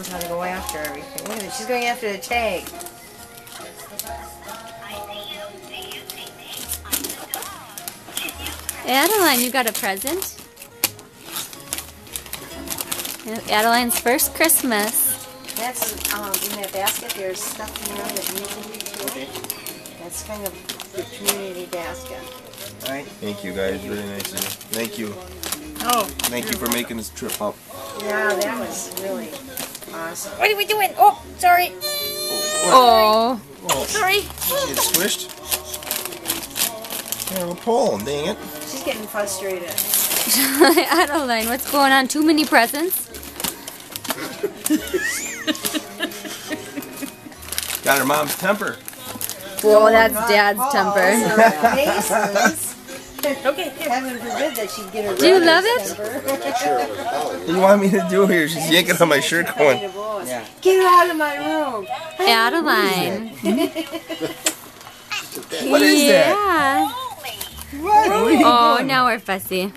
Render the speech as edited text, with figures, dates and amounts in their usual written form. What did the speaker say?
knows how to go after everything. Look at it, she's going after the tag. Adeline, you got a present? Adeline's first Christmas. That's, in that basket, there's stuff in there that you can do. Okay. That's kind of the community basket. Alright. Thank you guys, really nice of you. Thank you. Oh. Thank you for making this trip up. Yeah, that was really awesome. What are we doing? Oh, sorry. Oh. Oh, Sorry. you get squished? Yeah, we'll pull, dang it. She's getting frustrated. Adeline, what's going on? Too many presents? Got her mom's temper. Whoa, that's Dad's temper. Okay, heaven forbid that she'd get her Do you love it? What do you want me to do here? She's yanking on my shirt going. Yeah. Get her out of my room. Adeline. What is that? Yeah. What? Oh, now we're fussy.